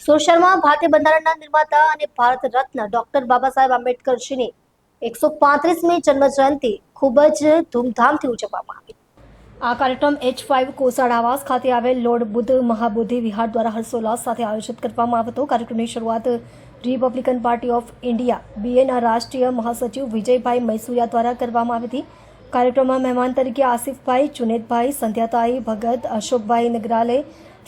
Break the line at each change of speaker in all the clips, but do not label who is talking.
સુરત ભારતીય બંધારણના નિર્માતા અને ભારત રત્ન ડોક્ટર બાબા સાહેબ આંબેડકરજીની 135મી જન્મ જયંતિ ખૂબ જ ધૂમધામથી ઉજવવામાં આવી। આ કાર્યક્રમ H5 કોસાડ આવાસ ખાતે આવેલ લોર્ડ બુદ્ધ મહાબોધિ વિહાર દ્વારા હર્ષોલ્લાસ સાથે આયોજિત કરવામાં આવ્યો હતો। કાર્યક્રમની શરૂઆત રિપબ્લિકન પાર્ટી ઓફ ઇન્ડિયા BNના રાષ્ટ્રીય મહાસચિવ વિજયભાઈ મૈસુરિયા દ્વારા કરવામાં આવી હતી। કાર્યક્રમમાં મહેમાન તરીકે આસિફભાઈ, જુનેદભાઈ, સંધ્યાતાઈ ભગત, અશોકભાઈ નગરાલે,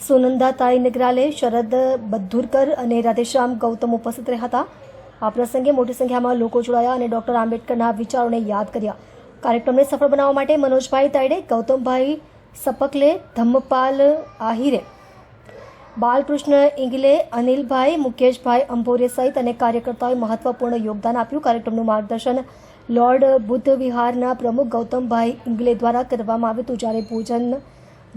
સુનંદાતાઈ નગરાલે, શરદ બદ્ધુરકર અને રાધેશ્યામ ગૌતમ ઉપસ્થિત રહ્યા હતા। આ પ્રસંગે મોટી સંખ્યામાં લોકો જોડાયા અને ડોક્ટર આંબેડકરના વિચારોને યાદ કર્યા। કાર્યક્રમને સફળ બનાવવા માટે મનોજભાઈ તાયડે, ગૌતમભાઈ સપકલે, ધમ્મપાલ આહિરે, બાલકૃષ્ણ ઇંગલે, અનિલભાઈ, મુકેશભાઈ અંભોરે સહિત અનેક કાર્યકર્તાઓએ મહત્વપૂર્ણ યોગદાન આપ્યું। કાર્યક્રમનું માર્ગદર્શન લોર્ડ બુદ્ધ વિહારના પ્રમુખ ગૌતમભાઈ ઇંગલે દ્વારા કરવામાં આવ્યું હતું, જ્યારે ભોજન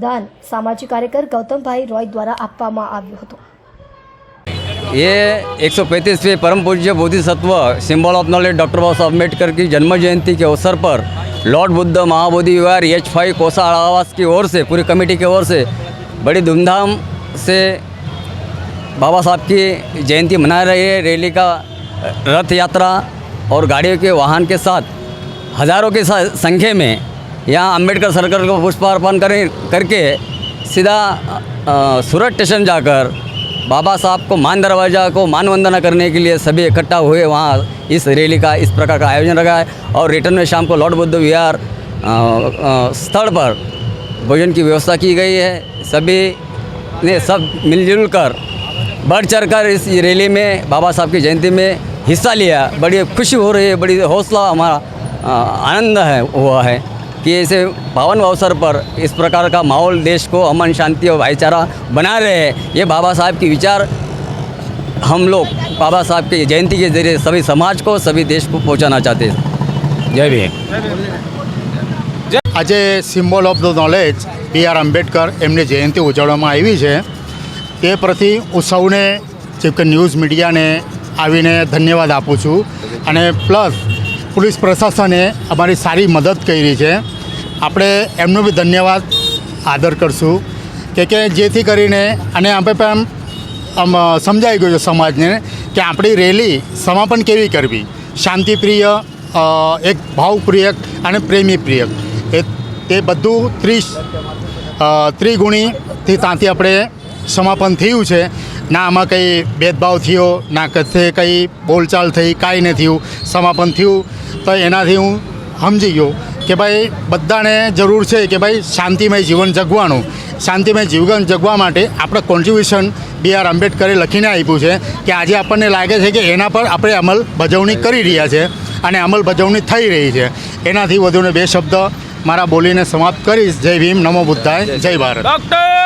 दान सामाजिक कार्यकर गौतमभाई रॉय द्वारा आपवामां आव्युं हतुं।
ये 135वें परम पूज्य बोधिसत्व symbol of knowledge doctor Baba Saheb Ambedkar की जन्म जयंती के अवसर पर लॉर्ड बुद्ध महाबोधि विहार H5 कोसाड आवास की ओर से, पूरी कमेटी की ओर से बड़ी धूमधाम से बाबा साहब की जयंती मना रही है। रैली का रथ यात्रा और गाड़ियों के वाहन के साथ हज़ारों की संख्या में यहाँ अम्बेडकर सर्कल को पुष्पार्पण करके सीधा सूरत स्टेशन जाकर बाबा साहब को मान दरवाज़ा को मान वंदना करने के लिए सभी इकट्ठा हुए। वहाँ इस रैली का इस प्रकार का आयोजन रखा है और रिटर्न में शाम को लॉर्ड बुद्ध विहार स्थल पर भोजन की व्यवस्था की गई है। सभी ने सब मिलजुल कर बढ़ चढ़ कर इस रैली में बाबा साहब की जयंती में हिस्सा लिया। बड़ी खुशी हो रही है, बड़ी हौसला हमारा आनंद है हुआ है कि ऐसे पावन अवसर पर इस प्रकार का माहौल देश को अमन, शांति और भाईचारा बना रहे हैं। ये बाबा साहब की विचार हम लोग बाबा साहब की जयंती के जरिए सभी समाज को, सभी देश को पहुंचाना चाहते हैं। जय भीम।
आज symbol of the knowledge BR Ambedkar एमनी जयंती उजवવામાં આવી છે। તે પ્રતિ હું સૌને જેમ કે ન્યૂઝ મીડિયાને આવીને ધન્યવાદ આપું છું અને પ્લસ પોલીસ પ્રશાસને અમારી સારી મદદ કરી છે। આપણે એમનો બી ધન્યવાદ આદર કરશું કે જેથી કરીને અને આપણે પણ આમ સમજાઈ ગયું છે સમાજને કે આપણી રેલી સમાપન કેવી કરવી, શાંતિપ્રિય, એક ભાવપ્રિય અને પ્રેમીપ્રિય, તે બધું ત્રિગુણીથી ત્યાંથી આપણે સમાપન થયું છે। ના આમાં કંઈ ભેદભાવ થયો, ના કશે કંઈ બોલચાલ થઈ, કાંઈ નહીં થયું, સમાપન થયું। તો એનાથી હું સમજી ગયો કે ભાઈ બધાને જરૂર છે કે ભાઈ શાંતિમય જીવન જીવવાનું। શાંતિમય જીવન જીવવા માટે આપણે કોન્ટ્રીબ્યુશન BR આંબેડકરે લખીને આપ્યું છે કે આજે આપણને લાગે છે કે એના પર આપણે અમલબજાવણી કરી રહ્યા છે અને અમલબજાવણી થઈ રહી છે। એનાથી વધુને બે શબ્દ મારા બોલીને સમાપ્ત કરીશ। જય ભીમ, નમો બુદ્ધાય, જય ભારત।